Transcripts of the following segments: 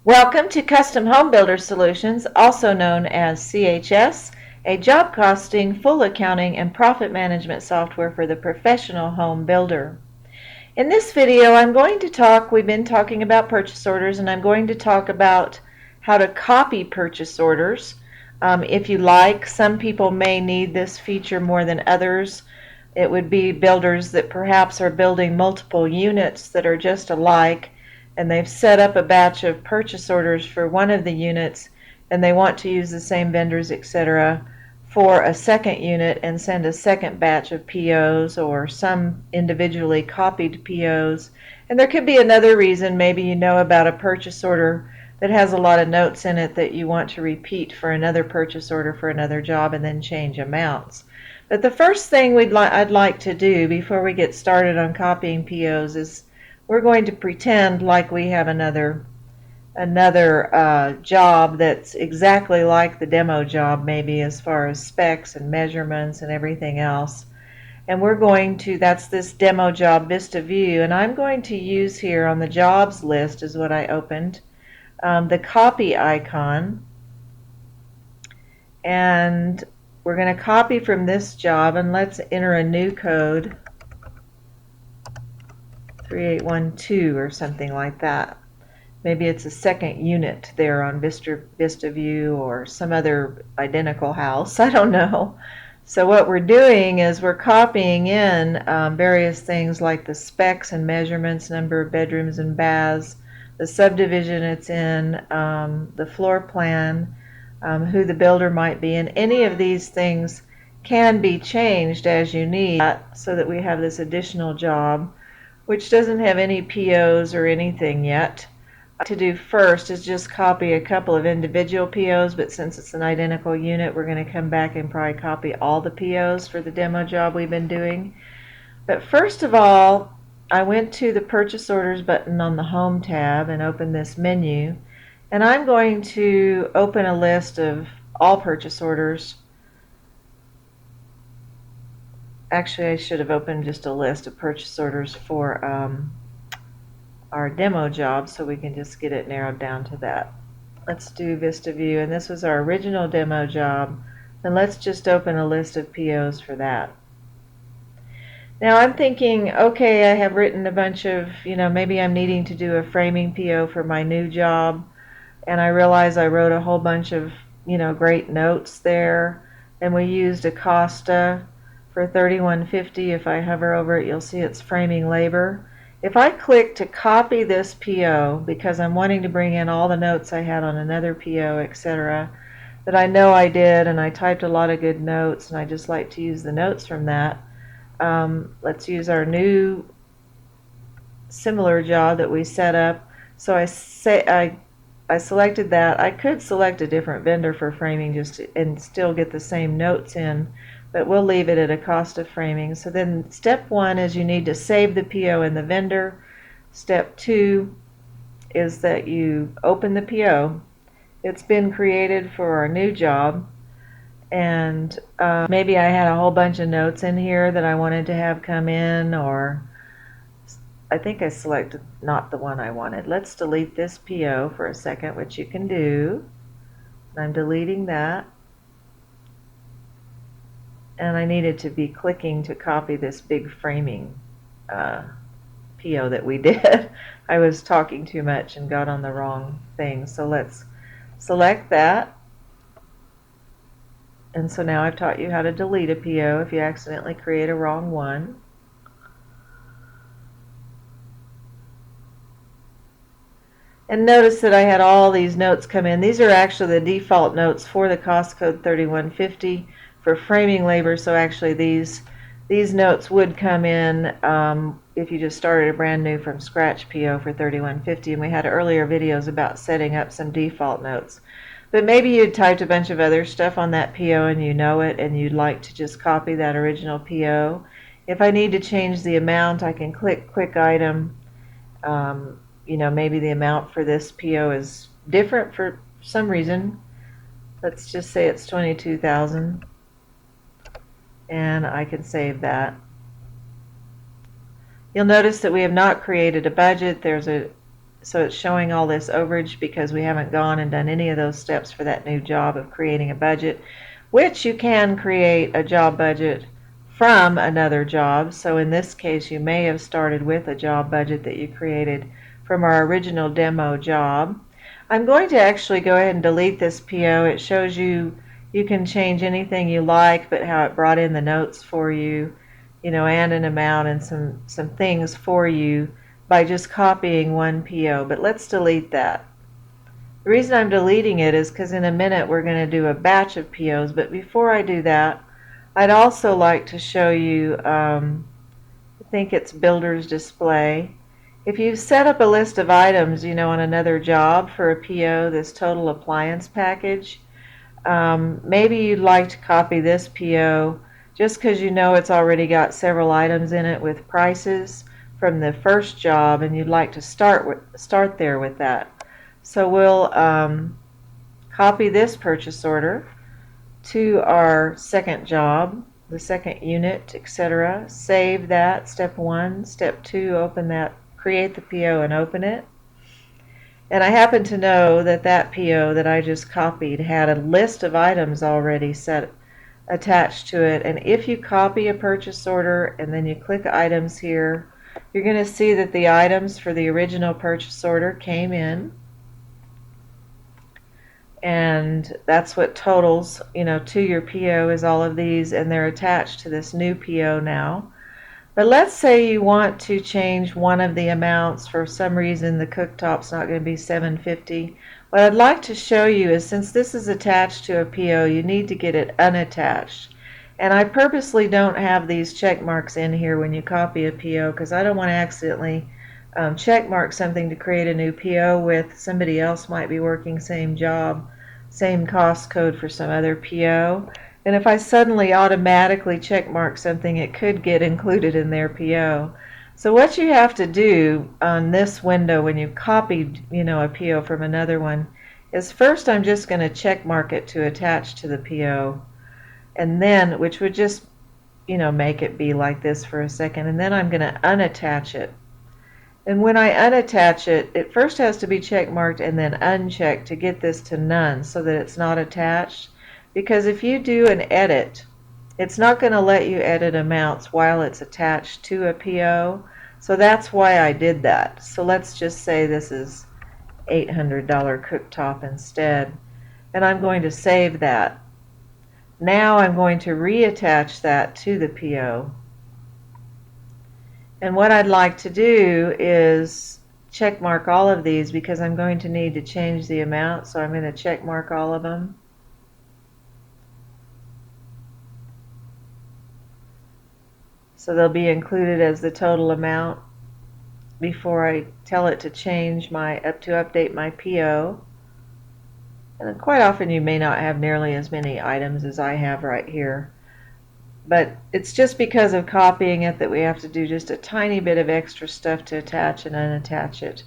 Welcome to Custom Home Builder Solutions, also known as CHS, a job costing, full accounting, and profit management software for the professional home builder. In this video, we've been talking about purchase orders, and I'm going to talk about how to copy purchase orders. If you like, some people may need this feature more than others. It would be builders that perhaps are building multiple units that are just alike, and they've set up a batch of purchase orders for one of the units, and they want to use the same vendors, etc., for a second unit and send a second batch of POs or some individually copied POs. And there could be another reason. Maybe you know about a purchase order that has a lot of notes in it that you want to repeat for another purchase order for another job and then change amounts. But the first thing I'd like to do before we get started on copying POs is we're going to pretend like we have another job that's exactly like the demo job, maybe as far as specs and measurements and everything else. And that's this demo job Vista View, and I'm going to use here on the jobs list is what I opened, the copy icon, and we're going to copy from this job, and let's enter a new code, 3812 or something like that. Maybe it's a second unit there on Vista View or some other identical house. I don't know. So what we're doing is we're copying in various things like the specs and measurements, number of bedrooms and baths, the subdivision it's in, the floor plan, who the builder might be, and any of these things can be changed as you need so that we have this additional job, which doesn't have any POs or anything yet. To do first is just copy a couple of individual POs, but since it's an identical unit, we're going to come back and probably copy all the POs for the demo job we've been doing. But first of all, I went to the purchase orders button on the home tab and opened this menu, and I'm going to open a list of all purchase orders. Actually, I should have opened just a list of purchase orders for our demo job so we can just get it narrowed down to that. Let's do Vista View, and this was our original demo job, and let's just open a list of POs for that. Now I'm thinking, okay, I have written a bunch of, maybe I'm needing to do a framing PO for my new job, and I realize I wrote a whole bunch of, great notes there, and we used Acosta for $31.50. If I hover over it, you'll see it's framing labor. If I click to copy this PO, because I'm wanting to bring in all the notes I had on another PO, etc., that I know I did, and I typed a lot of good notes, and I just like to use the notes from that. Let's use our new similar job that we set up. So I selected that. I could select a different vendor for framing and still get the same notes in, but we'll leave it at Acosta Framing. So then step 1 is you need to save the PO in the vendor. Step 2 is that you open the PO. It's been created for our new job, and maybe I had a whole bunch of notes in here that I wanted to have come in, or I think I selected not the one I wanted. Let's delete this PO for a second, which you can do. I'm deleting that. And I needed to be clicking to copy this big framing PO that we did. I was talking too much and got on the wrong thing. So let's select that. And so now I've taught you how to delete a PO if you accidentally create a wrong one. And notice that I had all these notes come in. These are actually the default notes for the cost code 3150 for framing labor. So actually these notes would come in if you just started a brand new from scratch PO for 3150. And we had earlier videos about setting up some default notes. But maybe you typed a bunch of other stuff on that PO and you know it, and you'd like to just copy that original PO. If I need to change the amount, I can click Quick Item. Maybe the amount for this PO is different for some reason. Let's just say it's $22,000, and I can save that. You'll notice that we have not created a budget. There's a so it's showing all this overage because we haven't gone and done any of those steps for that new job of creating a budget, which you can create a job budget from another job. So in this case, you may have started with a job budget that you created from our original demo job. I'm going to actually go ahead and delete this PO. It shows you can change anything you like, but how it brought in the notes for you, and an amount and some things for you by just copying one PO. But let's delete that. The reason I'm deleting it is because in a minute we're going to do a batch of POs, but before I do that, I'd also like to show you, I think it's Builder's Display. If you set up a list of items, on another job for a PO, this total appliance package, maybe you'd like to copy this PO just because it's already got several items in it with prices from the first job, and you'd like to start there with that. So we'll copy this purchase order to our second job, the second unit, etc. Save that, step 1. Step 2, open that, create the PO and open it. And I happen to know that that PO that I just copied had a list of items already attached to it. And if you copy a purchase order and then you click items here, you're going to see that the items for the original purchase order came in. And that's what totals, to your PO is all of these, and they're attached to this new PO now. But let's say you want to change one of the amounts. For some reason the cooktop's not going to be $7.50. What I'd like to show you is, since this is attached to a PO, you need to get it unattached. And I purposely don't have these check marks in here when you copy a PO because I don't want to accidentally check mark something to create a new PO with. Somebody else might be working same job, same cost code for some other PO. And if I suddenly automatically check mark something, it could get included in their PO. So what you have to do on this window when you've copied, a PO from another one, is first I'm just going to check mark it to attach to the PO, and then, which would just, make it be like this for a second, and then I'm going to unattach it. And when I unattach it, it first has to be check marked and then unchecked to get this to none so that it's not attached. Because if you do an edit, it's not going to let you edit amounts while it's attached to a PO. So that's why I did that. So let's just say this is $800 cooktop instead. And I'm going to save that. Now I'm going to reattach that to the PO. And what I'd like to do is check mark all of these because I'm going to need to change the amount. So I'm going to check mark all of them. So they'll be included as the total amount before I tell it to change update my PO. And quite often you may not have nearly as many items as I have right here. But it's just because of copying it that we have to do just a tiny bit of extra stuff to attach and unattach it.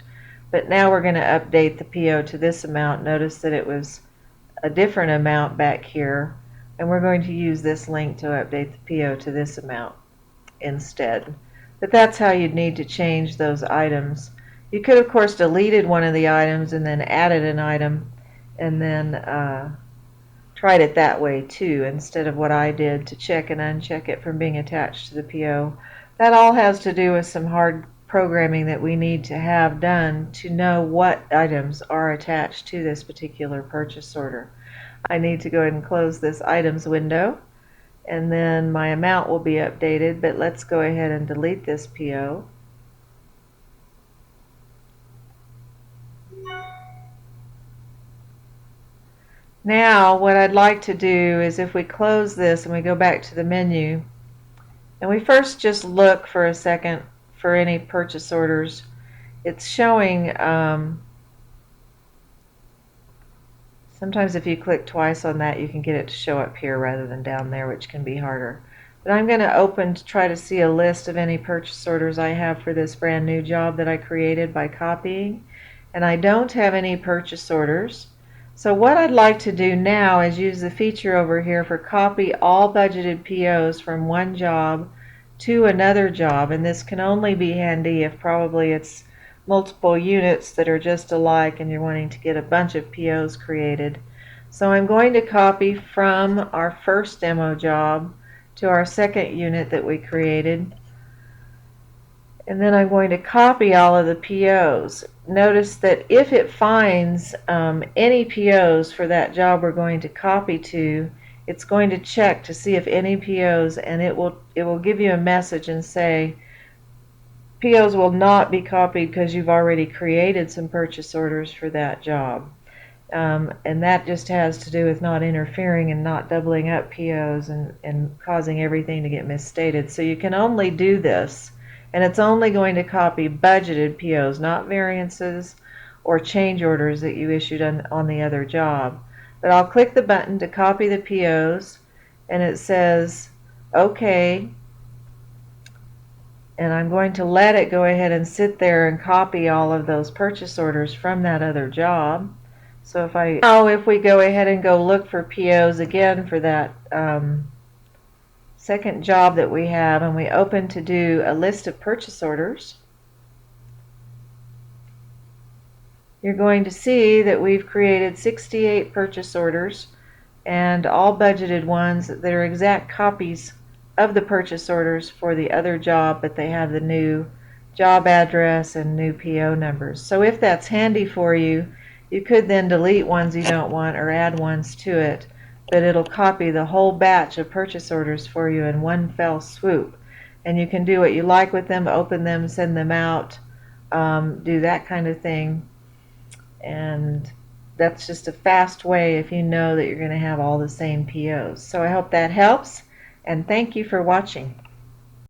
But now we're going to update the PO to this amount. Notice that it was a different amount back here, and we're going to use this link to update the PO to this amount instead. But that's how you'd need to change those items. You could, of course, deleted one of the items and then added an item and then tried it that way too, instead of what I did to check and uncheck it from being attached to the PO. That all has to do with some hard programming that we need to have done to know what items are attached to this particular purchase order. I need to go ahead and close this items window, and then my amount will be updated, but let's go ahead and delete this PO. Now what I'd like to do is, if we close this and we go back to the menu, and we first just look for a second for any purchase orders, it's showing, sometimes if you click twice on that you can get it to show up here rather than down there, which can be harder. But I'm going to try to see a list of any purchase orders I have for this brand new job that I created by copying, and I don't have any purchase orders. So what I'd like to do now is use the feature over here for copy all budgeted POs from one job to another job, and this can only be handy if probably it's multiple units that are just alike and you're wanting to get a bunch of POs created. So I'm going to copy from our first demo job to our second unit that we created. And then I'm going to copy all of the POs. Notice that if it finds any POs for that job we're going to copy to, it's going to check to see if any POs, and it will give you a message and say, POs will not be copied because you've already created some purchase orders for that job. And that just has to do with not interfering and not doubling up POs and causing everything to get misstated. So you can only do this, and it's only going to copy budgeted POs, not variances or change orders that you issued on the other job. But I'll click the button to copy the POs, and it says OK. And I'm going to let it go ahead and sit there and copy all of those purchase orders from that other job. So if we go ahead and go look for POs again for that second job that we have, and we open to do a list of purchase orders, you're going to see that we've created 68 purchase orders, and all budgeted ones that are exact copies of the purchase orders for the other job, but they have the new job address and new PO numbers. So if that's handy for you, you could then delete ones you don't want or add ones to it, but it'll copy the whole batch of purchase orders for you in one fell swoop. And you can do what you like with them, open them, send them out, do that kind of thing. And that's just a fast way if you know that you're going to have all the same POs. So I hope that helps, and thank you for watching.